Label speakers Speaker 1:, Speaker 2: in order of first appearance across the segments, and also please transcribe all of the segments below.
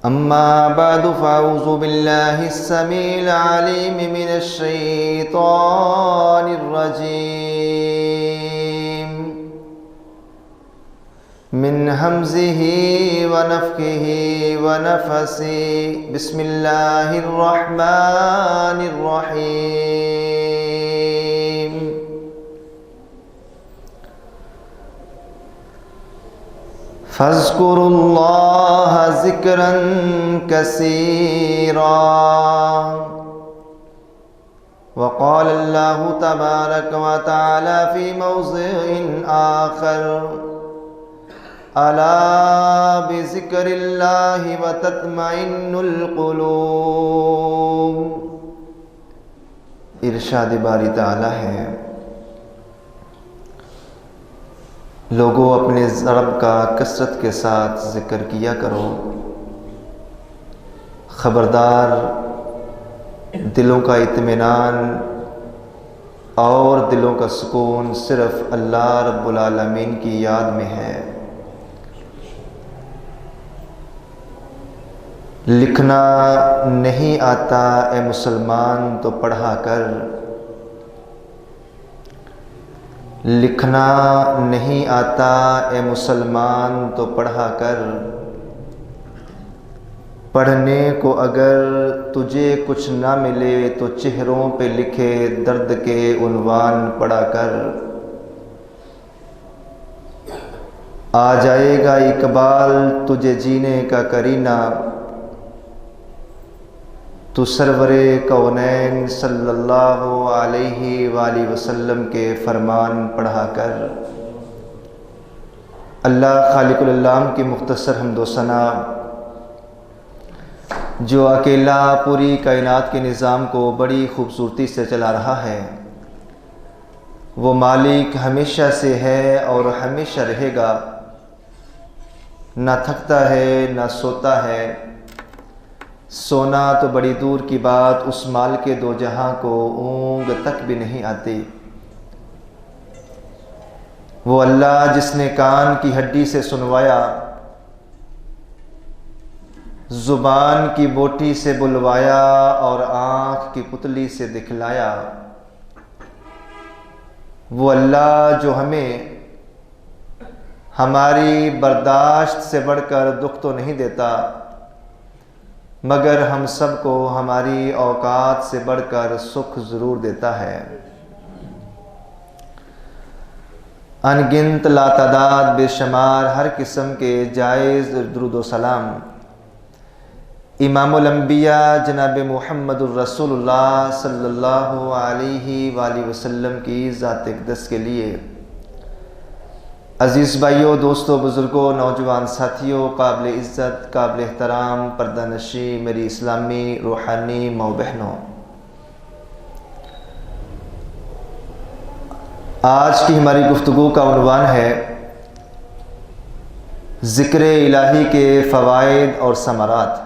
Speaker 1: أما بعد فأعوذ بالله السميع العليم من الشيطان الرجيم من همزه ونفخه ونفثه بسم الله الرحمن الرحيم فاذكروا الله ذكرا كثيرا وقال الله تبارك وتعالى في موضع آخر ألا بذكر الله وتطمئن القلوب۔ ارشاد باری تعالی ہے، لوگوں اپنے رب کا کثرت کے ساتھ ذکر کیا کرو، خبردار دلوں کا اطمینان اور دلوں کا سکون صرف اللہ رب العالمین کی یاد میں ہے۔ لکھنا نہیں آتا اے مسلمان تو پڑھا کر، لکھنا نہیں آتا اے مسلمان تو پڑھا کر، پڑھنے کو اگر تجھے کچھ نہ ملے تو چہروں پہ لکھے درد کے عنوان پڑھا کر۔ آ جائے گا اقبال تجھے جینے کا کرینہ، تو سرور کونین صلی اللہ علیہ وآلہ وسلم کے فرمان پڑھا کر۔ اللہ خالق العالم کی مختصر حمد و ثنا، جو اکیلا پوری کائنات کے نظام کو بڑی خوبصورتی سے چلا رہا ہے، وہ مالک ہمیشہ سے ہے اور ہمیشہ رہے گا، نہ تھکتا ہے نہ سوتا ہے۔ سونا تو بڑی دور کی بات، اس مال کے دو جہاں کو اونگ تک بھی نہیں آتی۔ وہ اللہ جس نے کان کی ہڈی سے سنوایا، زبان کی بوٹی سے بلوایا اور آنکھ کی پتلی سے دکھلایا، وہ اللہ جو ہمیں ہماری برداشت سے بڑھ کر دکھ تو نہیں دیتا، مگر ہم سب کو ہماری اوقات سے بڑھ کر سکھ ضرور دیتا ہے۔ ان گنت لاتعداد بے شمار ہر قسم کے جائز درود و سلام امام الانبیاء جناب محمد الرسول اللہ صلی اللہ علیہ وآلہ وسلم کی ذات اقدس کے لیے۔ عزیز بھائیوں، دوستوں، بزرگوں، نوجوان ساتھیوں، قابل عزت، قابل احترام پردہ نشین میری اسلامی روحانی ماؤں بہنوں، آج کی ہماری گفتگو کا عنوان ہے ذکر الہی کے فوائد اور ثمرات۔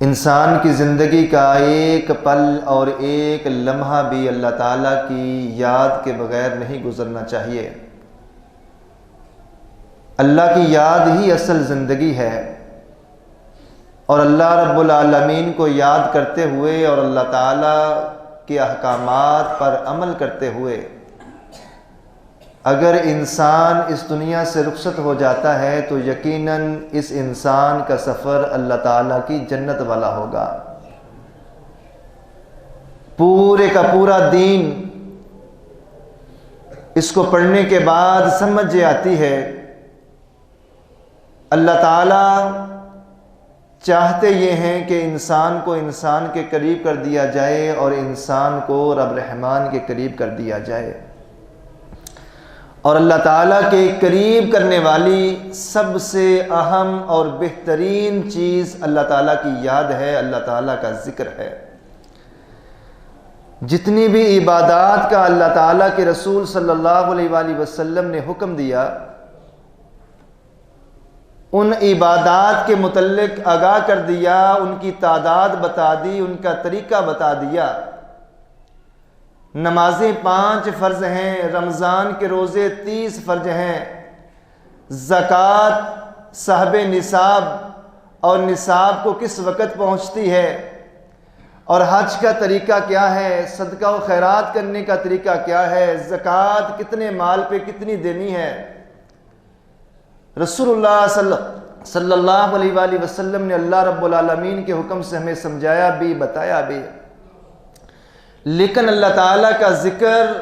Speaker 1: انسان کی زندگی کا ایک پل اور ایک لمحہ بھی اللہ تعالیٰ کی یاد کے بغیر نہیں گزرنا چاہیے۔ اللہ کی یاد ہی اصل زندگی ہے، اور اللہ رب العالمین کو یاد کرتے ہوئے اور اللہ تعالیٰ کے احکامات پر عمل کرتے ہوئے اگر انسان اس دنیا سے رخصت ہو جاتا ہے تو یقیناً اس انسان کا سفر اللہ تعالیٰ کی جنت والا ہوگا۔ پورے کا پورا دین اس کو پڑھنے کے بعد سمجھ آتی ہے، اللہ تعالیٰ چاہتے یہ ہیں کہ انسان کو انسان کے قریب کر دیا جائے اور انسان کو رب رحمان کے قریب کر دیا جائے، اور اللہ تعالیٰ کے قریب کرنے والی سب سے اہم اور بہترین چیز اللہ تعالیٰ کی یاد ہے، اللہ تعالیٰ کا ذکر ہے۔ جتنی بھی عبادات کا اللہ تعالیٰ کے رسول صلی اللہ علیہ وآلہ وسلم نے حکم دیا، ان عبادات کے متعلق آگاہ کر دیا، ان کی تعداد بتا دی، ان کا طریقہ بتا دیا۔ نمازیں 5 فرض ہیں، رمضان کے روزے 30 فرض ہیں، زکوٰۃ صاحب نصاب اور نصاب کو کس وقت پہنچتی ہے، اور حج کا طریقہ کیا ہے، صدقہ و خیرات کرنے کا طریقہ کیا ہے، زکوٰۃ کتنے مال پہ کتنی دینی ہے، رسول اللہ صلی اللہ علیہ وآلہ وسلم نے اللہ رب العالمین کے حکم سے ہمیں سمجھایا بھی، بتایا بھی۔ لیکن اللہ تعالیٰ کا ذکر،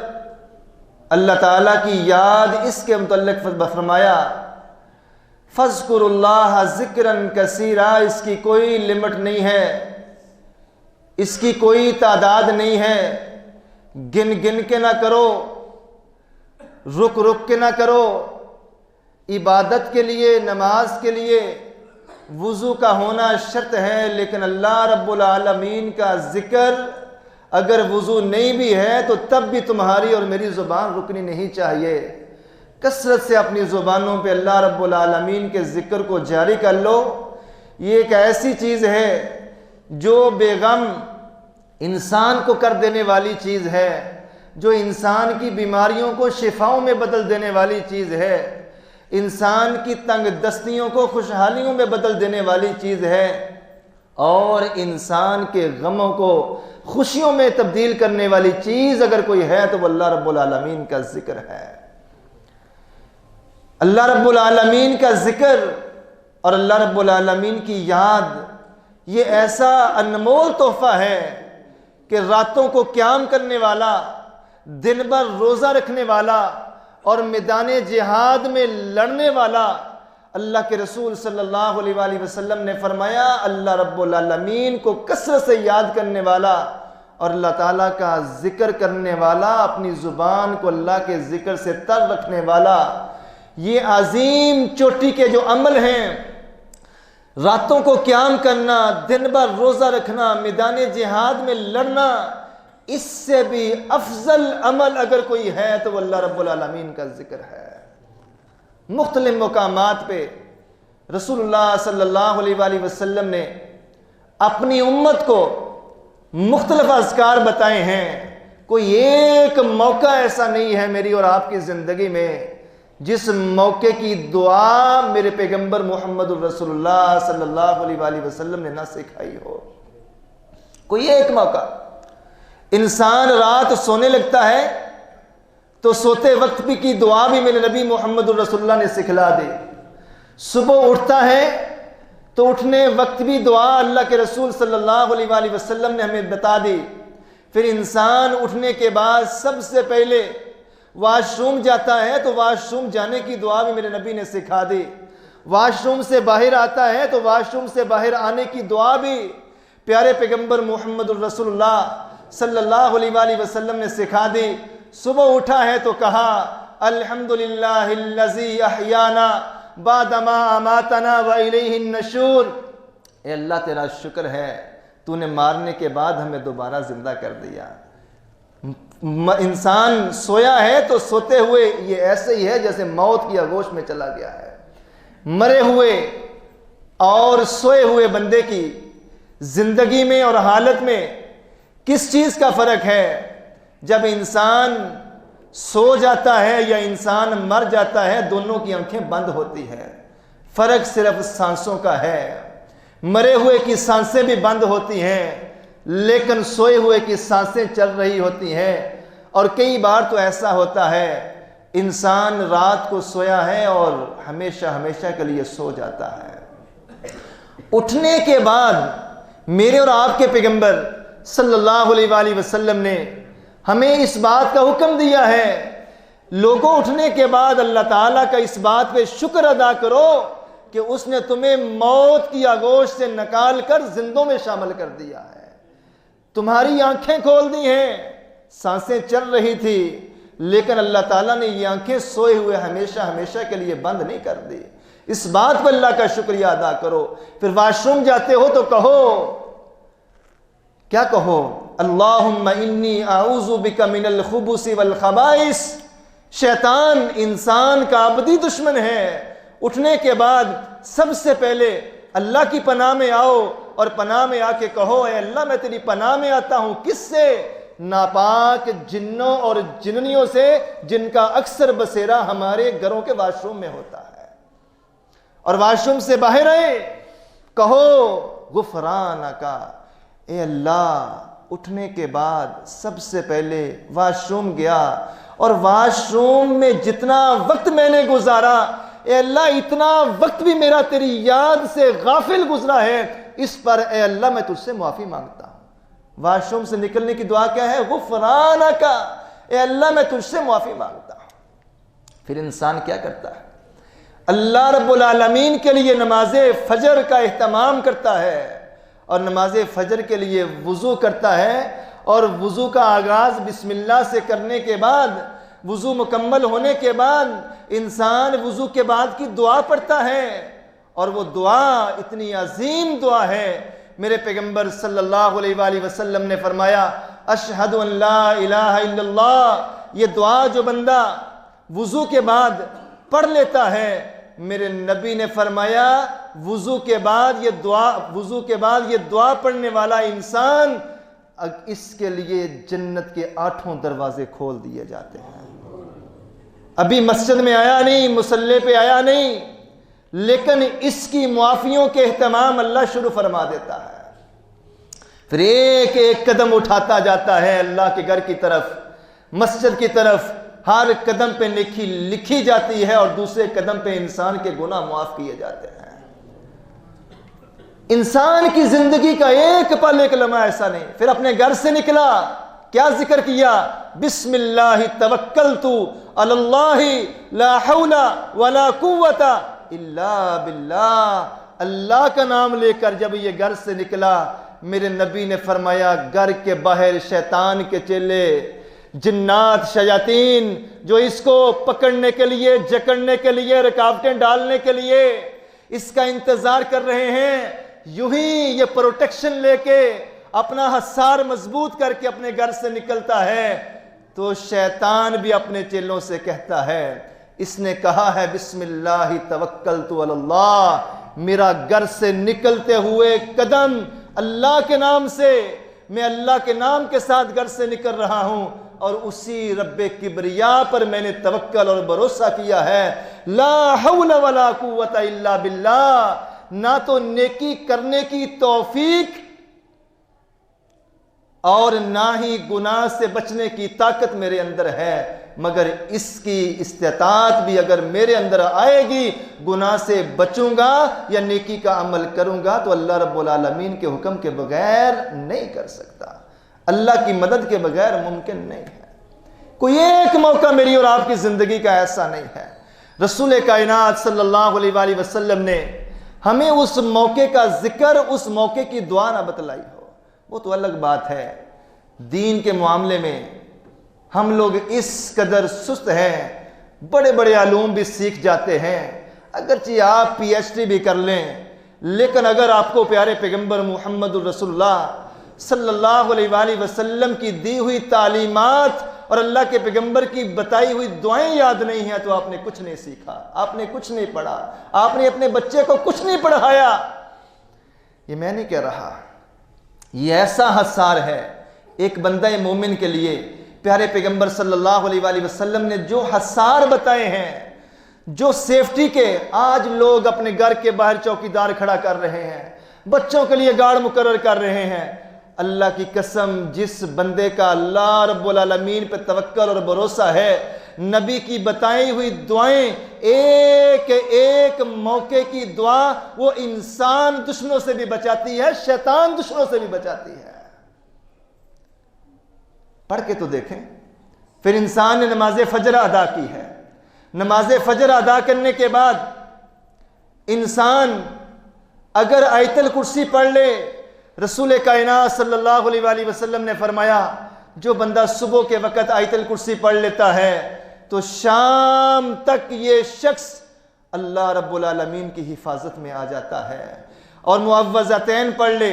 Speaker 1: اللہ تعالیٰ کی یاد، اس کے متعلق فرمایا فَاذْكُرُوا اللَّهَ ذِكْرًا كَثِيرًا، اس کی کوئی لمٹ نہیں ہے، اس کی کوئی تعداد نہیں ہے، گن گن کے نہ کرو، رک رک کے نہ کرو۔ عبادت کے لیے، نماز کے لیے وضو کا ہونا شرط ہے، لیکن اللہ رب العالمین کا ذکر اگر وضو نہیں بھی ہے تو تب بھی تمہاری اور میری زبان رکنی نہیں چاہیے۔ کثرت سے اپنی زبانوں پہ اللہ رب العالمین کے ذکر کو جاری کر لو۔ یہ ایک ایسی چیز ہے جو بے غم انسان کو کر دینے والی چیز ہے، جو انسان کی بیماریوں کو شفاؤں میں بدل دینے والی چیز ہے، انسان کی تنگ دستیوں کو خوشحالیوں میں بدل دینے والی چیز ہے، اور انسان کے غموں کو خوشیوں میں تبدیل کرنے والی چیز اگر کوئی ہے تو وہ اللہ رب العالمین کا ذکر ہے۔ اللہ رب العالمین کا ذکر اور اللہ رب العالمین کی یاد یہ ایسا انمول تحفہ ہے کہ راتوں کو قیام کرنے والا، دن بھر روزہ رکھنے والا اور میدان جہاد میں لڑنے والا، اللہ کے رسول صلی اللہ علیہ وآلہ وسلم نے فرمایا اللہ رب العالمین کو کثرت سے یاد کرنے والا اور اللہ تعالیٰ کا ذکر کرنے والا، اپنی زبان کو اللہ کے ذکر سے تر رکھنے والا، یہ عظیم چوٹی کے جو عمل ہیں، راتوں کو قیام کرنا، دن بھر روزہ رکھنا، میدان جہاد میں لڑنا، اس سے بھی افضل عمل اگر کوئی ہے تو وہ اللہ رب العالمین کا ذکر ہے۔ مختلف مقامات پہ رسول اللہ صلی اللہ علیہ وآلہ وسلم نے اپنی امت کو مختلف اذکار بتائے ہیں۔ کوئی ایک موقع ایسا نہیں ہے میری اور آپ کی زندگی میں جس موقع کی دعا میرے پیغمبر محمد الرسول اللہ صلی اللہ علیہ وآلہ وسلم نے نہ سکھائی ہو۔ کوئی ایک موقع، انسان رات سونے لگتا ہے تو سوتے وقت بھی کی دعا بھی میرے نبی محمد الرسول اللہ نے سکھلا دی، صبح اٹھتا ہے تو اٹھنے وقت بھی دعا اللہ کے رسول صلی اللہ علیہ وآلہ وسلم نے ہمیں بتا دی۔ پھر انسان اٹھنے کے بعد سب سے پہلے واش روم جاتا ہے تو واش روم جانے کی دعا بھی میرے نبی نے سکھا دی۔ واش روم سے باہر آتا ہے تو واش روم سے باہر آنے کی دعا بھی پیارے پیغمبر محمد الرسول اللہ صلی اللہ علیہ وآلہ وسلم نے سکھا دی۔ صبح اٹھا ہے تو کہا الحمدللہ الذی احیانا بعد ما اماتنا والیہ النشور، اے اللہ تیرا شکر ہے تو نے مارنے کے بعد ہمیں دوبارہ زندہ کر دیا۔ انسان سویا ہے تو سوتے ہوئے یہ ایسے ہی ہے جیسے موت کی آغوش میں چلا گیا ہے۔ مرے ہوئے اور سوئے ہوئے بندے کی زندگی میں اور حالت میں کس چیز کا فرق ہے؟ جب انسان سو جاتا ہے یا انسان مر جاتا ہے دونوں کی آنکھیں بند ہوتی ہیں، فرق صرف سانسوں کا ہے۔ مرے ہوئے کی سانسیں بھی بند ہوتی ہیں لیکن سوئے ہوئے کی سانسیں چل رہی ہوتی ہیں، اور کئی بار تو ایسا ہوتا ہے انسان رات کو سویا ہے اور ہمیشہ ہمیشہ کے لیے سو جاتا ہے۔ اٹھنے کے بعد میرے اور آپ کے پیغمبر صلی اللہ علیہ وآلہ وسلم نے ہمیں اس بات کا حکم دیا ہے، لوگوں اٹھنے کے بعد اللہ تعالیٰ کا اس بات پہ شکر ادا کرو کہ اس نے تمہیں موت کی آغوش سے نکال کر زندوں میں شامل کر دیا ہے۔ تمہاری آنکھیں کھول دی ہیں، سانسیں چل رہی تھی لیکن اللہ تعالیٰ نے یہ آنکھیں سوئے ہوئے ہمیشہ ہمیشہ کے لیے بند نہیں کر دی۔ اس بات پر اللہ کا شکریہ ادا کرو۔ پھر واش روم جاتے ہو تو کہو، کیا کہو؟ اللہم انی اعوذ بک من الخبث والخبائث۔ شیطان انسان کا ابدی دشمن ہے۔ اٹھنے کے بعد سب سے پہلے اللہ کی پناہ میں آؤ اور پناہ میں آ کے کہو اے اللہ میں تیری پناہ میں آتا ہوں، کس سے؟ ناپاک جنوں اور جننیوں سے جن کا اکثر بسیرا ہمارے گھروں کے واش روم میں ہوتا ہے۔ اور واش روم سے باہر آئے، کہو غفرانک، اے اللہ، اٹھنے کے بعد سب سے پہلے واش روم گیا اور واش روم میں جتنا وقت میں نے گزارا، اے اللہ اتنا وقت بھی میرا تیری یاد سے غافل گزرا ہے، اس پر اے اللہ میں تجھ سے معافی مانگتا ہوں۔ واش روم سے نکلنے کی دعا کیا ہے؟ غفرانک، اے اللہ میں تجھ سے معافی مانگتا ہوں۔ پھر انسان کیا کرتا ہے؟ اللہ رب العالمین کے لیے نماز فجر کا اہتمام کرتا ہے اور نماز فجر کے لیے وضو کرتا ہے، اور وضو کا آغاز بسم اللہ سے کرنے کے بعد، وضو مکمل ہونے کے بعد انسان وضو کے بعد کی دعا پڑھتا ہے، اور وہ دعا اتنی عظیم دعا ہے۔ میرے پیغمبر صلی اللہ علیہ وآلہ وسلم نے فرمایا، اشہد ان لا الہ الا اللہ، یہ دعا جو بندہ وضو کے بعد پڑھ لیتا ہے، میرے نبی نے فرمایا وضو کے بعد یہ دعا پڑھنے والا انسان، اس کے لیے جنت کے 8 دروازے کھول دیے جاتے ہیں۔ ابھی مسجد میں آیا نہیں، مصلی پہ آیا نہیں، لیکن اس کی معافیوں کے اہتمام اللہ شروع فرما دیتا ہے۔ پھر ایک ایک قدم اٹھاتا جاتا ہے اللہ کے گھر کی طرف، مسجد کی طرف، ہر قدم پہ نیکی لکھی جاتی ہے اور دوسرے قدم پہ انسان کے گناہ معاف کیے جاتے ہیں۔ انسان کی زندگی کا ایک پل، ایک لمحہ ایسا نہیں۔ پھر اپنے گھر سے نکلا، کیا ذکر کیا؟ بسم اللہ توکلت علی اللہ لا حول ولا قوت الا باللہ، اللہ کا نام لے کر جب یہ گھر سے نکلا، میرے نبی نے فرمایا گھر کے باہر شیطان کے چیلے، جنات، شیاطین جو اس کو پکڑنے کے لیے، جکڑنے کے لیے، رکاوٹیں ڈالنے کے لیے اس کا انتظار کر رہے ہیں، یوں ہی یہ پروٹیکشن لے کے اپنا حصار مضبوط کر کے اپنے گھر سے نکلتا ہے، تو شیطان بھی اپنے چیلوں سے کہتا ہے، اس نے کہا ہے بسم اللہ توکلت علی اللہ، میرا گھر سے نکلتے ہوئے قدم اللہ کے نام سے، میں اللہ کے نام کے ساتھ گھر سے نکل رہا ہوں، اور اسی رب کبریا پر میں نے توکل اور بھروسہ کیا ہے۔ لا حول ولا قوت الا باللہ، نہ تو نیکی کرنے کی توفیق اور نہ ہی گناہ سے بچنے کی طاقت میرے اندر ہے، مگر اس کی استطاعت بھی اگر میرے اندر آئے گی، گناہ سے بچوں گا یا نیکی کا عمل کروں گا، تو اللہ رب العالمین کے حکم کے بغیر نہیں کر سکتا، اللہ کی مدد کے بغیر ممکن نہیں ہے۔ کوئی ایک موقع میری اور آپ کی زندگی کا ایسا نہیں ہے، رسول کائنات صلی اللہ علیہ وآلہ وسلم نے ہمیں اس موقع کا ذکر، اس موقع کی دعا نہ بتلائی ہو، وہ تو الگ بات ہے۔ دین کے معاملے میں ہم لوگ اس قدر سست ہیں، بڑے بڑے علوم بھی سیکھ جاتے ہیں، اگرچہ آپ پی ایچ ڈی بھی کر لیں، لیکن اگر آپ کو پیارے پیغمبر محمد الرسول اللہ صلی اللہ علیہ وآلہ وسلم کی دی ہوئی تعلیمات اور اللہ کے پیغمبر کی بتائی ہوئی دعائیں یاد نہیں ہیں، تو آپ نے کچھ نہیں سیکھا، آپ نے کچھ نہیں پڑھا، آپ نے اپنے بچے کو کچھ نہیں پڑھایا۔ یہ میں نہیں کہہ رہا، یہ ایسا حصار ہے ایک بندہ مومن کے لیے۔ پیارے پیغمبر صلی اللہ علیہ وآلہ وسلم نے جو حصار بتائے ہیں، جو سیفٹی کے، آج لوگ اپنے گھر کے باہر چوکیدار کھڑا کر رہے ہیں، بچوں کے لیے گارڈ مقرر کر رہے ہیں۔ اللہ کی قسم، جس بندے کا اللہ رب العالمین پہ توکل اور بھروسہ ہے، نبی کی بتائی ہوئی دعائیں، ایک ایک موقع کی دعا وہ انسان دشمنوں سے بھی بچاتی ہے، شیطان دشمنوں سے بھی بچاتی ہے۔ پڑھ کے تو دیکھیں۔ پھر انسان نے نماز فجر ادا کی ہے، نماز فجر ادا کرنے کے بعد انسان اگر آیت الکرسی پڑھ لے، رسول کائنات صلی اللہ علیہ وآلہ وسلم نے فرمایا جو بندہ صبح کے وقت آیت الکرسی پڑھ لیتا ہے تو شام تک یہ شخص اللہ رب العالمین کی حفاظت میں آ جاتا ہے۔ اور معوذتین پڑھ لے،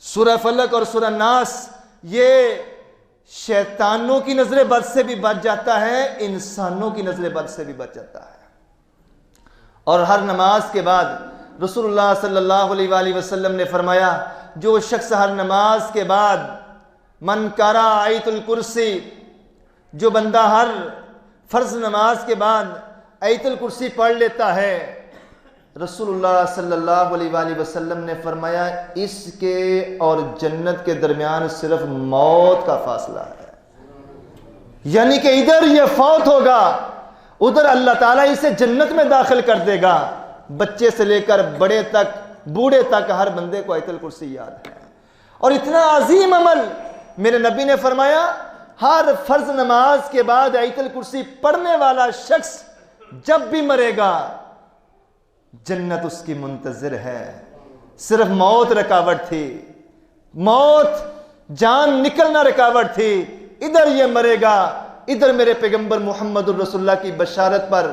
Speaker 1: سورہ فلق اور سورہ ناس، یہ شیطانوں کی نظر بد سے بھی بچ جاتا ہے، انسانوں کی نظر بد سے بھی بچ جاتا ہے۔ اور ہر نماز کے بعد رسول اللہ صلی اللہ علیہ وآلہ وسلم نے فرمایا جو شخص ہر نماز کے بعد من قرأ آیت الکرسی، جو بندہ ہر فرض نماز کے بعد آیت الکرسی پڑھ لیتا ہے، رسول اللہ صلی اللہ علیہ وآلہ وسلم نے فرمایا اس کے اور جنت کے درمیان صرف موت کا فاصلہ ہے، یعنی کہ ادھر یہ فوت ہوگا، ادھر اللہ تعالیٰ اسے جنت میں داخل کر دے گا۔ بچے سے لے کر بڑے تک، بوڑھے تک ہر بندے کو آیت الکرسی یاد ہے، اور اتنا عظیم عمل۔ میرے نبی نے فرمایا ہر فرض نماز کے بعد آیت الکرسی پڑھنے والا شخص جب بھی مرے گا جنت اس کی منتظر ہے، صرف موت رکاوٹ تھی، موت جان نکلنا رکاوٹ تھی، ادھر یہ مرے گا، ادھر میرے پیغمبر محمد الرسول اللہ کی بشارت پر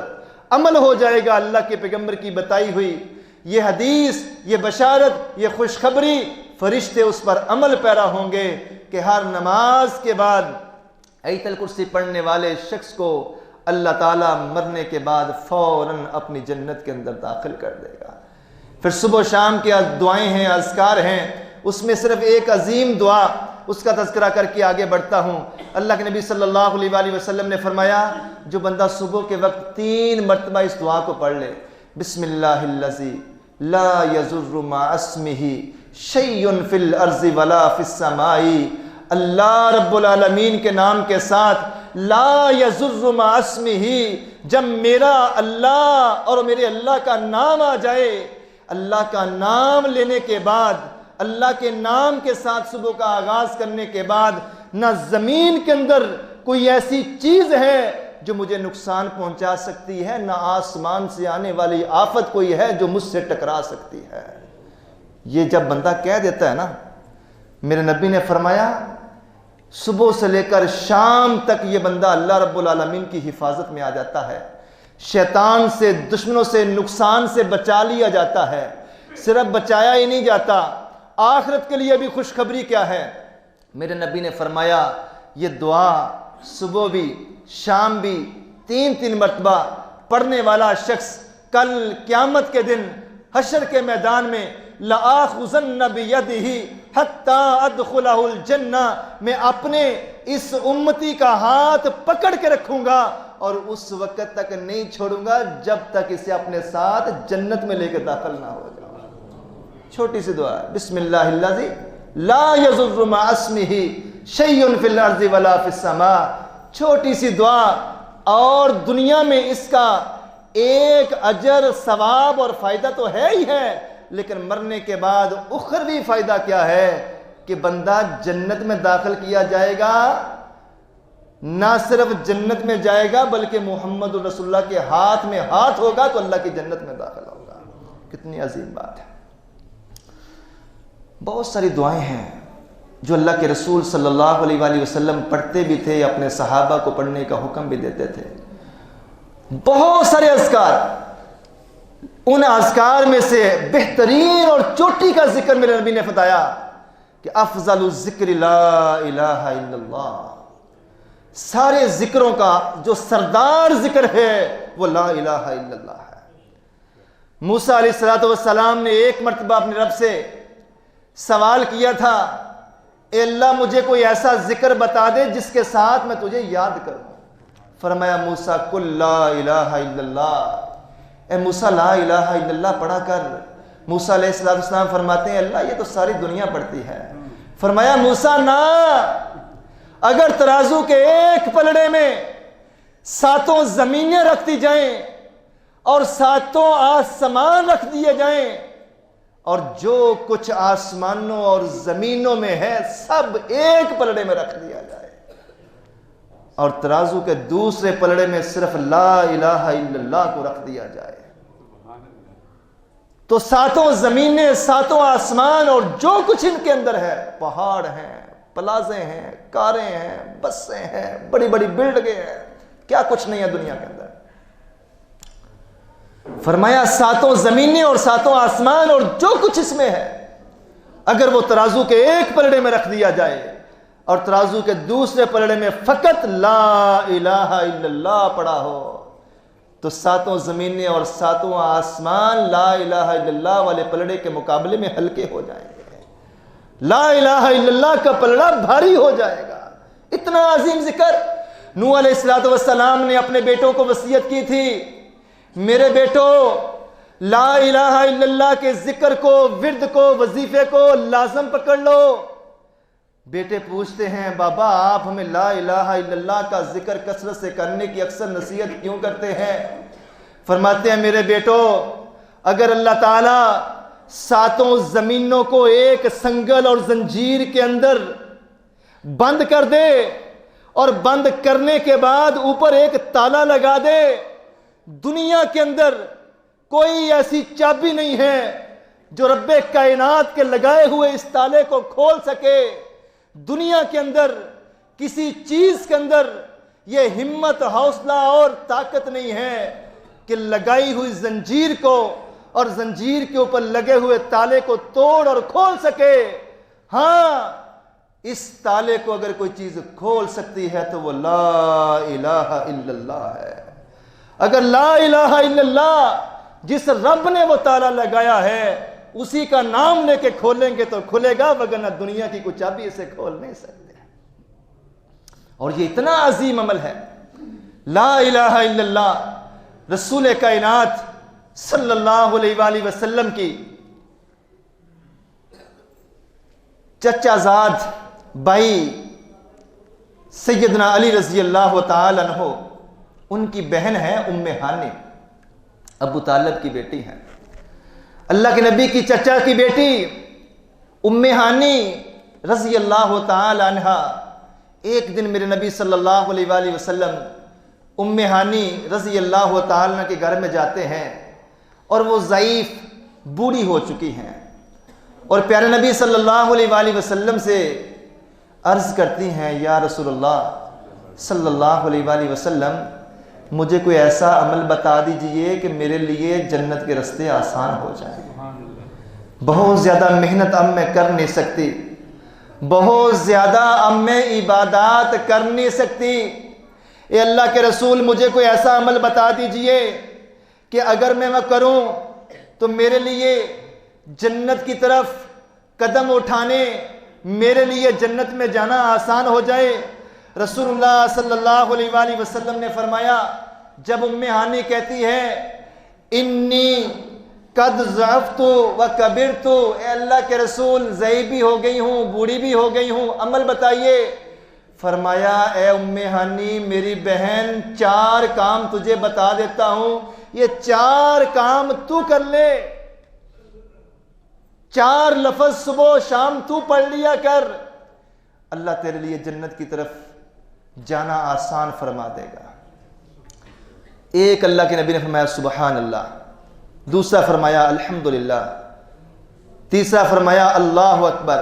Speaker 1: عمل ہو جائے گا، اللہ کے پیغمبر کی بتائی ہوئی یہ حدیث، یہ بشارت، یہ خوشخبری، فرشتے اس پر عمل پیرا ہوں گے کہ ہر نماز کے بعد آیت الکرسی پڑھنے والے شخص کو اللہ تعالیٰ مرنے کے بعد فوراً اپنی جنت کے اندر داخل کر دے گا۔ پھر صبح و شام کی دعائیں ہیں، اذکار ہیں، اس میں صرف ایک عظیم دعا، اس کا تذکرہ کر کے آگے بڑھتا ہوں۔ اللہ کے نبی صلی اللہ علیہ وآلہ وسلم نے فرمایا جو بندہ صبح کے وقت 3 مرتبہ اس دعا کو پڑھ لے، بسم اللہ الذی لا یضر مع اسمہ شیء فی الارض ولا فی السماء، اللہ رب العالمین کے نام کے ساتھ لا یضر مع اسمہ، جب میرا اللہ اور میرے اللہ کا نام آ جائے، اللہ کا نام لینے کے بعد، اللہ کے نام کے ساتھ صبح کا آغاز کرنے کے بعد، نہ زمین کے اندر کوئی ایسی چیز ہے جو مجھے نقصان پہنچا سکتی ہے، نہ آسمان سے آنے والی آفت کوئی ہے جو مجھ سے ٹکرا سکتی ہے۔ یہ جب بندہ کہہ دیتا ہے نا، میرے نبی نے فرمایا صبح سے لے کر شام تک یہ بندہ اللہ رب العالمین کی حفاظت میں آ جاتا ہے، شیطان سے، دشمنوں سے، نقصان سے بچا لیا جاتا ہے۔ صرف بچایا ہی نہیں جاتا، آخرت کے لیے بھی خوشخبری کیا ہے؟ میرے نبی نے فرمایا یہ دعا صبح بھی شام بھی 3 مرتبہ پڑھنے والا شخص کل قیامت کے دن حشر کے میدان میں لآخذن بیدہ حتی ادخلہ الجنہ، میں اپنے اس امتی کا ہاتھ پکڑ کے رکھوں گا اور اس وقت تک نہیں چھوڑوں گا جب تک اسے اپنے ساتھ جنت میں لے کے داخل نہ ہو جائے۔ چھوٹی سی دعا ہے، بسم اللہ الذی لا یضر مع اسمہ شیء فی الارض ولا فی السماء، چھوٹی سی دعا، اور دنیا میں اس کا ایک اجر، ثواب اور فائدہ تو ہے ہی ہے، لیکن مرنے کے بعد اخروی فائدہ کیا ہے کہ بندہ جنت میں داخل کیا جائے گا، نہ صرف جنت میں جائے گا بلکہ محمد رسول اللہ کے ہاتھ میں ہاتھ ہوگا تو اللہ کی جنت میں داخل ہوگا۔ کتنی عظیم بات ہے۔ بہت ساری دعائیں ہیں جو اللہ کے رسول صلی اللہ علیہ وآلہ وسلم پڑھتے بھی تھے، اپنے صحابہ کو پڑھنے کا حکم بھی دیتے تھے۔ بہت سارے اذکار، ان اذکار میں سے بہترین اور چوٹی کا ذکر میرے نبی نے بتایا کہ افضل الذکر لا الہ الا اللہ، سارے ذکروں کا جو سردار ذکر ہے وہ لا الہ الا اللہ ہے۔ موسیٰ علیہ السلام نے ایک مرتبہ اپنے رب سے سوال کیا تھا، اے اللہ مجھے کوئی ایسا ذکر بتا دے جس کے ساتھ میں تجھے یاد کروں۔ فرمایا موسیٰ قل لا الہ الا اللہ، اے موسیٰ لا الہ الا اللہ پڑھا کر۔ موسیٰ علیہ السلام فرماتے ہیں اللہ یہ تو ساری دنیا پڑھتی ہے۔ فرمایا موسیٰ نہ، اگر ترازو کے ایک پلڑے میں 7 زمینیں رکھ دی جائیں اور 7 آسمان رکھ دیے جائیں اور جو کچھ آسمانوں اور زمینوں میں ہے سب ایک پلڑے میں رکھ دیا جائے اور ترازو کے دوسرے پلڑے میں صرف لا الہ الا اللہ کو رکھ دیا جائے، تو 7 زمینیں، 7 آسمان اور جو کچھ ان کے اندر ہے، پہاڑ ہیں، پلازے ہیں، کاریں ہیں، بسیں ہیں، بڑی بڑی بلڈنگیں ہیں، کیا کچھ نہیں ہے دنیا کے اندر۔ فرمایا 7 زمینیں اور 7 آسمان اور جو کچھ اس میں ہے اگر وہ ترازو کے ایک پلڑے میں رکھ دیا جائے اور ترازو کے دوسرے پلڑے میں فقط لا الہ الا اللہ پڑا ہو تو 7 زمینیں اور 7 آسمان لا الہ الا اللہ والے پلڑے کے مقابلے میں ہلکے ہو جائیں گے، لا الہ الا اللہ کا پلڑا بھاری ہو جائے گا۔ اتنا عظیم ذکر۔ نوح علیہ السلام نے اپنے بیٹوں کو وصیت کی تھی، میرے بیٹو لا الہ الا اللہ کے ذکر کو، ورد کو، وظیفے کو لازم پکڑ لو۔ بیٹے پوچھتے ہیں بابا آپ ہمیں لا الہ الا اللہ کا ذکر کثرت سے کرنے کی اکثر نصیحت کیوں کرتے ہیں؟ فرماتے ہیں میرے بیٹو، اگر اللہ تعالیٰ ساتوں زمینوں کو ایک سنگل اور زنجیر کے اندر بند کر دے اور بند کرنے کے بعد اوپر ایک تالا لگا دے، دنیا کے اندر کوئی ایسی چابی نہیں ہے جو رب کائنات کے لگائے ہوئے اس تالے کو کھول سکے۔ دنیا کے اندر کسی چیز کے اندر یہ ہمت، حوصلہ اور طاقت نہیں ہے کہ لگائی ہوئی زنجیر کو اور زنجیر کے اوپر لگے ہوئے تالے کو توڑ اور کھول سکے۔ ہاں، اس تالے کو اگر کوئی چیز کھول سکتی ہے تو وہ لا الہ الا اللہ ہے۔ اگر لا الہ الا اللہ جس رب نے وہ تالا لگایا ہے اسی کا نام لے کے کھولیں گے تو کھلے گا، وگرنہ دنیا کی کوئی چابی اسے کھول نہیں سکتے۔ اور یہ اتنا عظیم عمل ہے لا الہ الا اللہ، رسول کائنات صلی اللہ علیہ وآلہ وسلم کی چچا زاد بھائی سیدنا علی رضی اللہ تعالی عنہ، ان کی بہن ہے ام ہانی، ابو طالب کی بیٹی ہیں، اللہ کے نبی کی چچا کی بیٹی ام ہانی رضی اللہ تعالی عنہ۔ ایک دن میرے نبی صلی اللہ علیہ وآلہ وسلم ام ہانی رضی اللہ تعالی عنہ کے گھر میں جاتے ہیں اور وہ ضعیف بوڑھی ہو چکی ہیں، اور پیارے نبی صلی اللہ علیہ وآلہ وسلم سے عرض کرتی ہیں یا رسول اللہ صلی اللہ علیہ وآلہ وسلم مجھے کوئی ایسا عمل بتا دیجئے کہ میرے لیے جنت کے راستے آسان ہو جائیں۔ بہت زیادہ محنت اب میں کر نہیں سکتی، بہت زیادہ اب میں عبادات کر نہیں سکتی، اے اللہ کے رسول مجھے کوئی ایسا عمل بتا دیجئے کہ اگر میں کروں تو میرے لیے جنت کی طرف قدم اٹھانے، میرے لیے جنت میں جانا آسان ہو جائے۔ رسول اللہ صلی اللہ علیہ وآلہ وسلم نے فرمایا، جب ام ہانی کہتی ہے انی قد ضعفت و کبرت، اے اللہ کے رسول ضعیف بھی ہو گئی ہوں، بوڑھی بھی ہو گئی ہوں، عمل بتائیے۔ فرمایا اے ام ہانی میری بہن، 4 کام تجھے بتا دیتا ہوں، یہ 4 کام تو کر لے، 4 لفظ صبح و شام تو پڑھ لیا کر، اللہ تیرے لیے جنت کی طرف جانا آسان فرما دے گا۔ ایک اللہ کے نبی نے فرمایا سبحان اللہ، دوسرا فرمایا الحمدللہ، تیسرا فرمایا اللہ اکبر،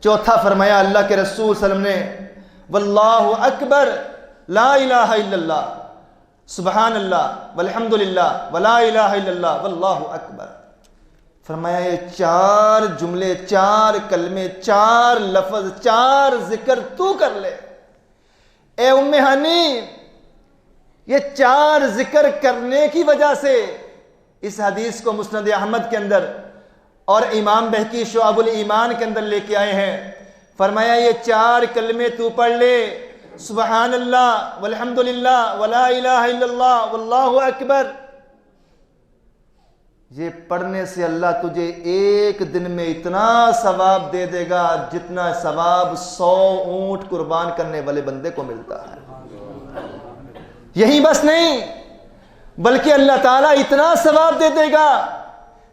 Speaker 1: چوتھا فرمایا اللہ کے رسول صلی اللہ علیہ وسلم نے واللہ اکبر، لا الہ الا اللہ، سبحان اللہ والحمدللہ ولا الہ الا اللہ واللہ اکبر۔ فرمایا یہ 4 جملے، 4 کلمے، 4 لفظ، 4 ذکر تو کر لے۔ اے ام ہانی، یہ 4 ذکر کرنے کی وجہ سے اس حدیث کو مسند احمد کے اندر اور امام بہقی شعب الایمان کے اندر لے کے آئے ہیں۔ فرمایا یہ 4 کلمے تو پڑھ لے، سبحان اللہ والحمدللہ ولا الہ الا اللہ واللہ اکبر، یہ پڑھنے سے اللہ تجھے ایک دن میں اتنا ثواب دے دے گا جتنا ثواب 100 اونٹ قربان کرنے والے بندے کو ملتا ہے۔ یہی بس نہیں بلکہ اللہ تعالیٰ اتنا ثواب دے دے گا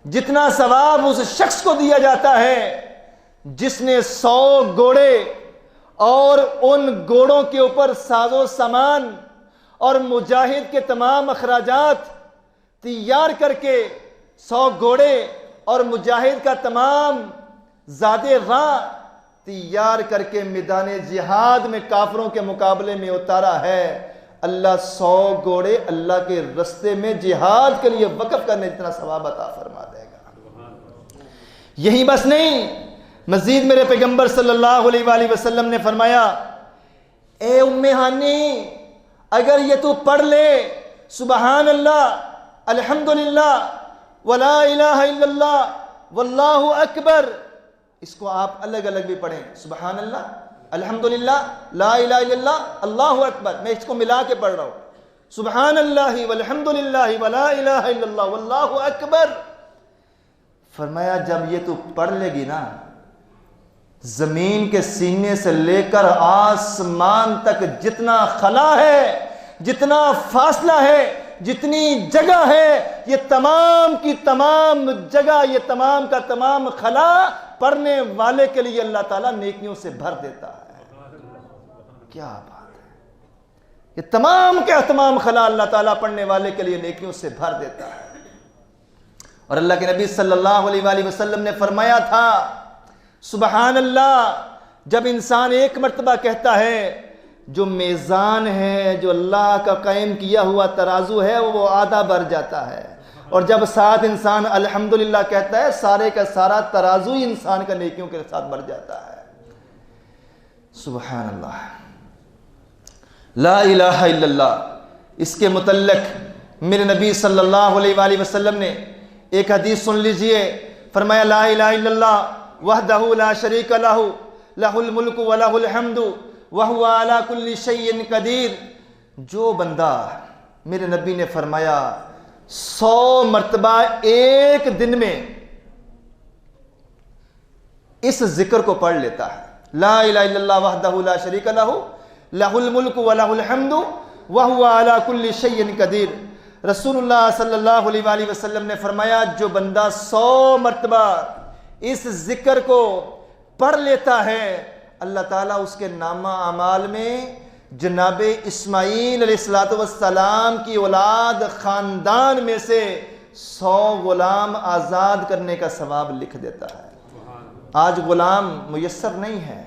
Speaker 1: جتنا ثواب اس شخص کو دیا جاتا ہے جس نے 100 گھوڑے اور ان گھوڑوں کے اوپر ساز و سامان اور مجاہد کے تمام اخراجات تیار کر کے 100 گھوڑے اور مجاہد کا تمام زادِ راہ تیار کر کے میدان جہاد میں کافروں کے مقابلے میں اتارا ہے۔ اللہ 100 گھوڑے اللہ کے رستے میں جہاد کے لیے وقف کرنے جتنا ثواب عطا فرما دے گا۔ یہی بس نہیں، مزید میرے پیغمبر صلی اللہ علیہ وآلہ وسلم نے فرمایا اے ام ہانی اگر یہ تو پڑھ لے سبحان اللہ الحمدللہ ولا الہ الا اللہ واللہ اکبر، اس کو آپ الگ الگ بھی پڑھیں، سبحان اللہ الحمدللہ لا الہ الا اللہ اللہ اکبر، میں اس کو ملا کے پڑھ رہا ہوں، سبحان اللہ والحمد للہ ولا الہ الا اللہ واللہ اکبر. فرمایا جب یہ تو پڑھ لے گی نا، زمین کے سینے سے لے کر آسمان تک جتنا خلا ہے، جتنا فاصلہ ہے، جتنی جگہ ہے، یہ تمام کی تمام جگہ، یہ تمام کا تمام خلا پڑھنے والے کے لیے اللہ تعالیٰ نیکیوں سے بھر دیتا ہے. کیا بات ہے! یہ تمام کے تمام خلا اللہ تعالیٰ پڑھنے والے کے لیے نیکیوں سے بھر دیتا ہے. اور اللہ کے نبی صلی اللہ علیہ وآلہ وسلم نے فرمایا تھا سبحان اللہ جب انسان ایک مرتبہ کہتا ہے، جو میزان ہے، جو اللہ کا قائم کیا ہوا ترازو ہے، وہ آدھا بھر جاتا ہے. اور جب ساتھ انسان الحمدللہ کہتا ہے، سارے کا سارا ترازو ہی انسان کا نیکیوں کے ساتھ بھر جاتا ہے. سبحان اللہ، لا الہ الا اللہ. اس کے متعلق میرے نبی صلی اللہ علیہ وآلہ وسلم نے ایک حدیث سن لیجئے. فرمایا لا الہ الا اللہ وحدہ لا شریک لہ لہ الملک ولہ الحمد وہو علی کل شیء قدیر. جو بندہ، میرے نبی نے فرمایا 100 مرتبہ ایک دن میں اس ذکر کو پڑھ لیتا ہے، لا الہ الا اللہ وحدہ لا شریک لہ لہ الملک ولہ الحمد وہو علی کل شیء قدیر. رسول اللہ صلی اللہ علیہ وآلہ وسلم نے فرمایا جو بندہ 100 مرتبہ اس ذکر کو پڑھ لیتا ہے، اللہ تعالیٰ اس کے نامہ اعمال میں جناب اسماعیل علیہ السلام کی اولاد خاندان میں سے 100 غلام آزاد کرنے کا ثواب لکھ دیتا ہے. آج غلام میسر نہیں ہے،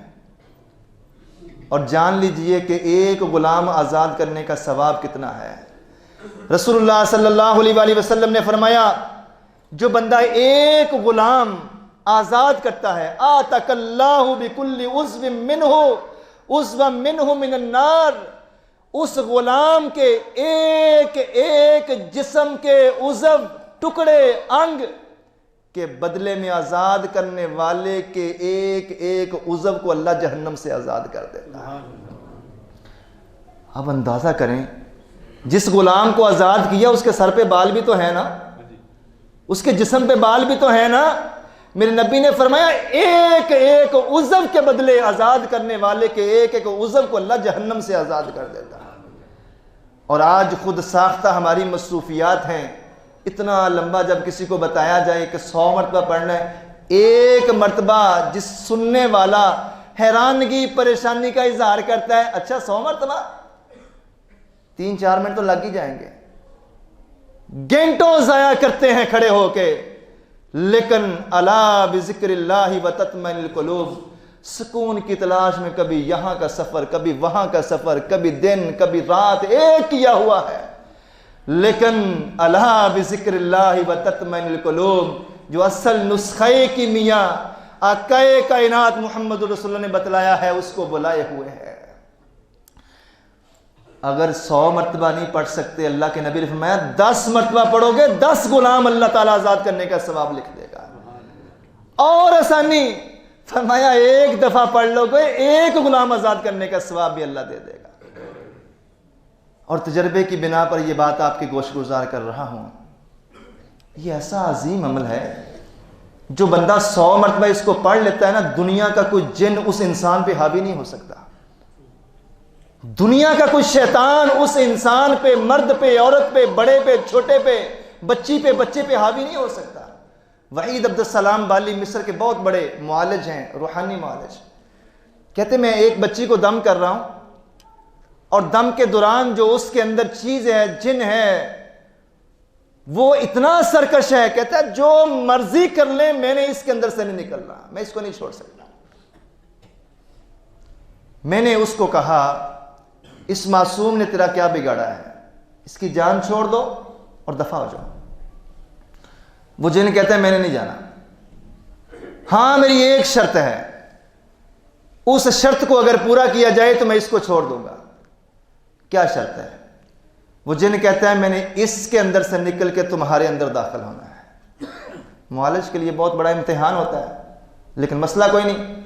Speaker 1: اور جان لیجئے کہ ایک غلام آزاد کرنے کا ثواب کتنا ہے. رسول اللہ صلی اللہ علیہ وآلہ وسلم نے فرمایا جو بندہ ایک غلام آزاد کرتا ہے، آتک اللہ بکل عضو منہ عضوا منہ من النار، اس غلام کے ایک ایک جسم کے عضو، ٹکڑے، انگ کے بدلے میں آزاد کرنے والے کے ایک ایک عضو کو اللہ جہنم سے آزاد کر دیتا ہے. اب اندازہ کریں، جس غلام کو آزاد کیا اس کے سر پہ بال بھی تو ہے نا، اس کے جسم پہ بال بھی تو ہے نا. میرے نبی نے فرمایا ایک ایک عضو کے بدلے آزاد کرنے والے کے ایک ایک عضو کو اللہ جہنم سے آزاد کر دیتا ہے. اور آج خود ساختہ ہماری مصروفیات ہیں. اتنا لمبا جب کسی کو بتایا جائے کہ 100 مرتبہ پڑھنا ہے، ایک مرتبہ جس سننے والا حیرانگی پریشانی کا اظہار کرتا ہے، اچھا 100 مرتبہ 3-4 منٹ تو لگ ہی جائیں گے، گھنٹوں ضائع کرتے ہیں کھڑے ہو کے. لیکن الا بذکر اللہ وتطمئن القلوب، سکون کی تلاش میں کبھی یہاں کا سفر، کبھی وہاں کا سفر، کبھی دن کبھی رات ایک کیا ہوا ہے. لیکن الا بذکر اللہ وتطمئن القلوب، جو اصل نسخے کی میاں آقا کائنات محمد رسول اللہ نے بتلایا ہے، اس کو بلائے ہوئے ہیں. اگر 100 مرتبہ نہیں پڑھ سکتے، اللہ کے نبی نے فرمایا 10 مرتبہ پڑھو گے 10 غلام اللہ تعالیٰ آزاد کرنے کا ثواب لکھ دے گا. اور آسانی فرمایا ایک دفعہ پڑھ لو گے ایک غلام آزاد کرنے کا ثواب بھی اللہ دے دے گا. اور تجربے کی بنا پر یہ بات آپ کے گوش گزار کر رہا ہوں. یہ ایسا عظیم عمل ہے، جو بندہ 100 مرتبہ اس کو پڑھ لیتا ہے نا، دنیا کا کوئی جن اس انسان پہ حاوی نہیں ہو سکتا. دنیا کا کوئی شیطان اس انسان پہ، مرد پہ، عورت پہ، بڑے پہ، چھوٹے پہ، بچی پہ، بچے پہ حاوی نہیں ہو سکتا. وحید عبدالسلام بالی مصر کے بہت بڑے معالج ہیں، روحانی معالج. کہتے میں ایک بچی کو دم کر رہا ہوں، اور دم کے دوران جو اس کے اندر چیز ہے، جن ہے، وہ اتنا سرکش ہے، کہتا ہے جو مرضی کر لیں میں نے اس کے اندر سے نہیں نکلنا، میں اس کو نہیں چھوڑ سکتا. میں نے اس کو کہا اس معصوم نے تیرا کیا بگاڑا ہے، اس کی جان چھوڑ دو اور دفع ہو جاؤ. وہ جن کہتا ہے میں نے نہیں جانا. ہاں میری ایک شرط ہے، اس شرط کو اگر پورا کیا جائے تو میں اس کو چھوڑ دوں گا. کیا شرط ہے؟ وہ جن کہتا ہے میں نے اس کے اندر سے نکل کے تمہارے اندر داخل ہونا ہے. معالج کے لیے بہت بڑا امتحان ہوتا ہے، لیکن مسئلہ کوئی نہیں.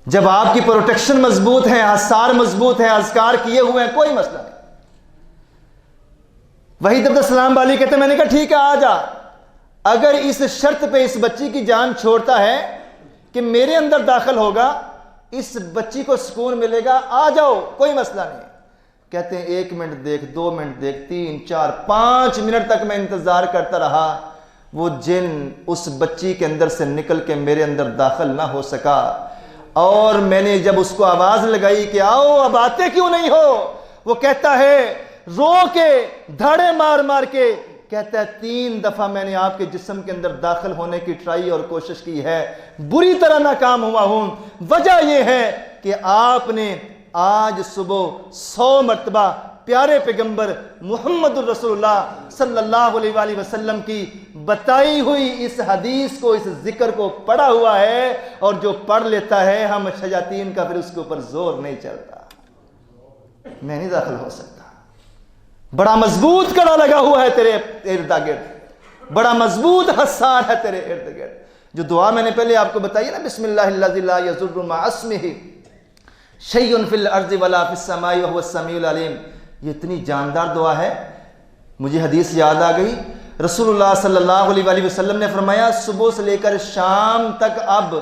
Speaker 1: جب آپ کی پروٹیکشن مضبوط ہے، آثار مضبوط ہیں، اذکار کیے ہوئے ہیں، کوئی مسئلہ نہیں. وحید عبد السلام بالی کہتے ہیں میں نے کہا ٹھیک ہے آ جا، اگر اس شرط پہ اس بچی کی جان چھوڑتا ہے کہ میرے اندر داخل ہوگا، اس بچی کو سکون ملے گا، آ جاؤ کوئی مسئلہ نہیں۔ کہتے ہیں 1 منٹ دیکھ، 2 منٹ دیکھ، 3 4 5 منٹ تک میں انتظار کرتا رہا، وہ جن اس بچی کے اندر سے نکل کے میرے اندر داخل نہ ہو سکا۔ اور میں نے جب اس کو آواز لگائی کہ آؤ اب آتے کیوں نہیں ہو، وہ کہتا ہے رو کے دھاڑے مار مار کے کہتا ہے 3 دفعہ میں نے آپ کے جسم کے اندر داخل ہونے کی ٹرائی اور کوشش کی ہے، بری طرح ناکام ہوا ہوں۔ وجہ یہ ہے کہ آپ نے آج صبح 100 مرتبہ پیارے پیغمبر محمد الرسول اللہ صلی اللہ علیہ وآلہ وسلم کی بتائی ہوئی اس حدیث کو، اس ذکر کو پڑھا ہوا ہے، اور جو پڑھ لیتا ہے ہم شیاطین کا پھر اس کے اوپر زور نہیں چلتا۔ میں نہیں داخل ہو سکتا، بڑا مضبوط کڑا لگا ہوا ہے تیرے ارد گرد، بڑا مضبوط حصار ہے تیرے ارد گرد۔ جو دعا میں نے پہلے آپ کو بتائی نا، بسم اللہ الذی لا یضر مع اسمہ شیء فی الارض ولا فی السماء وهو السمیع العلیم، یہ اتنی جاندار دعا ہے۔ مجھے حدیث یاد آ گئی، رسول اللہ صلی اللہ علیہ وآلہ وسلم نے فرمایا صبح سے لے کر شام تک اب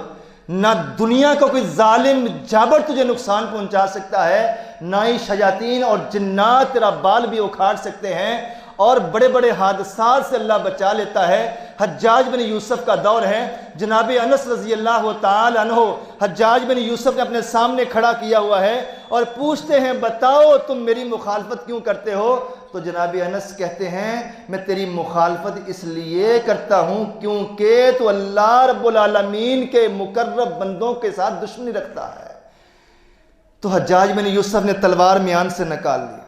Speaker 1: نہ دنیا کا کوئی ظالم جابر تجھے نقصان پہنچا سکتا ہے، نہ ہی شیاطین اور جنات تیرا بال بھی اکھاڑ سکتے ہیں، اور بڑے بڑے حادثات سے اللہ بچا لیتا ہے۔ حجاج بن یوسف کا دور ہے، جناب انس رضی اللہ تعالی عنہ حجاج بن یوسف نے اپنے سامنے کھڑا کیا ہوا ہے اور پوچھتے ہیں بتاؤ تم میری مخالفت کیوں کرتے ہو؟ تو جناب انس کہتے ہیں میں تیری مخالفت اس لیے کرتا ہوں کیونکہ تو اللہ رب العالمین کے مقرب بندوں کے ساتھ دشمنی رکھتا ہے۔ تو حجاج بن یوسف نے تلوار میان سے نکال لی،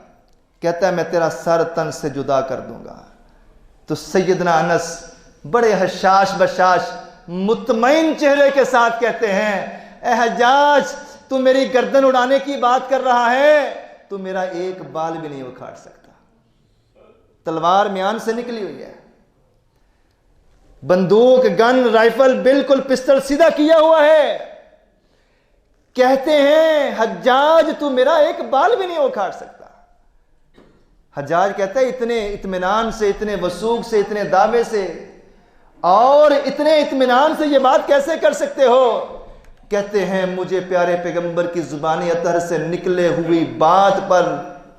Speaker 1: کہتا ہے میں تیرا سر تن سے جدا کر دوں گا۔ تو سیدنا انس بڑے حشاش بشاش مطمئن چہرے کے ساتھ کہتے ہیں اے حجاج تو میری گردن اڑانے کی بات کر رہا ہے، تو میرا ایک بال بھی نہیں اکھاڑ سکتا۔ تلوار میان سے نکلی ہوئی ہے، بندوق گن رائفل بالکل پسٹل سیدھا کیا ہوا ہے، کہتے ہیں حجاج تو میرا ایک بال بھی نہیں اکھاڑ سکتا۔ حجاج کہتا ہے اتنے اطمینان سے، اتنے وثوق سے، اتنے دعوے سے اور اتنے اطمینان سے یہ بات کیسے کر سکتے ہو؟ کہتے ہیں مجھے پیارے پیغمبر کی زبان اطہر سے نکلے ہوئی بات پر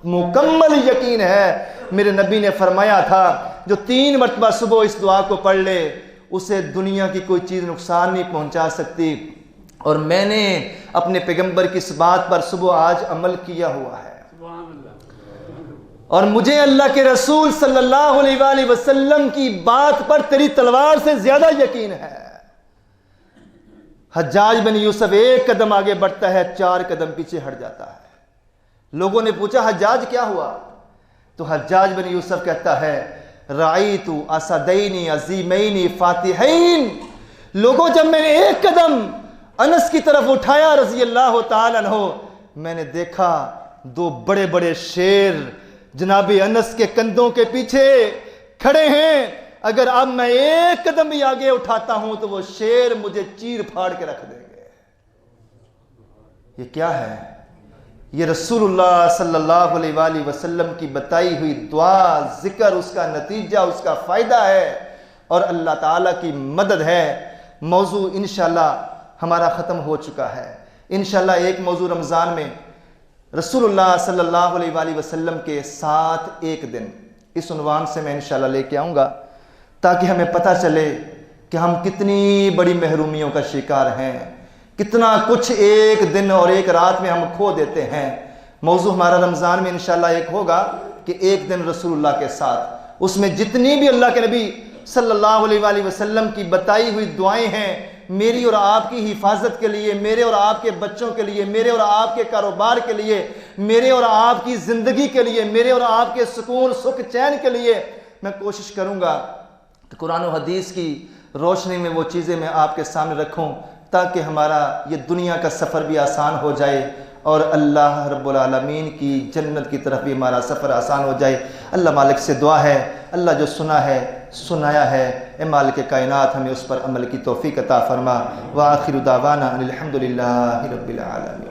Speaker 1: مکمل یقین ہے۔ میرے نبی نے فرمایا تھا جو 3 مرتبہ صبح اس دعا کو پڑھ لے اسے دنیا کی کوئی چیز نقصان نہیں پہنچا سکتی، اور میں نے اپنے پیغمبر کی اس بات پر صبح آج عمل کیا ہوا ہے، اور مجھے اللہ کے رسول صلی اللہ علیہ وآلہ وسلم کی بات پر تیری تلوار سے زیادہ یقین ہے۔ حجاج بن یوسف 1 قدم آگے بڑھتا ہے، 4 قدم پیچھے ہٹ جاتا ہے۔ لوگوں نے پوچھا حجاج کیا ہوا؟ تو حجاج بن یوسف کہتا ہے رأیت اسدین عظیمین فاتحین، لوگوں جب میں نے 1 قدم انس کی طرف اٹھایا رضی اللہ تعالی عنہ، میں نے دیکھا 2 بڑے بڑے شیر جناب انس کے کندھوں کے پیچھے کھڑے ہیں، اگر اب میں 1 قدم بھی آگے اٹھاتا ہوں تو وہ شیر مجھے چیر پھاڑ کے رکھ دیں گے۔ یہ کیا ہے؟ یہ رسول اللہ صلی اللہ علیہ وآلہ وسلم کی بتائی ہوئی دعا، ذکر، اس کا نتیجہ، اس کا فائدہ ہے، اور اللہ تعالیٰ کی مدد ہے۔ موضوع انشاءاللہ ہمارا ختم ہو چکا ہے۔ انشاءاللہ ایک موضوع رمضان میں رسول اللہ صلی اللہ علیہ وآلہ وسلم کے ساتھ 1 دن، اس عنوان سے میں انشاءاللہ لے کے آؤں گا تاکہ ہمیں پتہ چلے کہ ہم کتنی بڑی محرومیوں کا شکار ہیں، کتنا کچھ 1 دن اور 1 رات میں ہم کھو دیتے ہیں۔ موضوع ہمارا رمضان میں انشاءاللہ ایک ہوگا کہ 1 دن رسول اللہ کے ساتھ، اس میں جتنی بھی اللہ کے نبی صلی اللہ علیہ وآلہ وسلم کی بتائی ہوئی دعائیں ہیں میری اور آپ کی حفاظت کے لیے، میرے اور آپ کے بچوں کے لیے، میرے اور آپ کے کاروبار کے لیے، میرے اور آپ کی زندگی کے لیے، میرے اور آپ کے سکون سکھ چین کے لیے میں کوشش کروں گا کہ قرآن و حدیث کی روشنی میں وہ چیزیں میں آپ کے سامنے رکھوں تاکہ ہمارا یہ دنیا کا سفر بھی آسان ہو جائے اور اللہ رب العالمین کی جنت کی طرف بھی ہمارا سفر آسان ہو جائے۔ اللہ مالک سے دعا ہے اللہ جو سنا ہے سنایا ہے، اے مالک کائنات ہمیں اس پر عمل کی توفیق عطا فرما۔ وآخر دعوانا ان الحمد للہ رب العالمین۔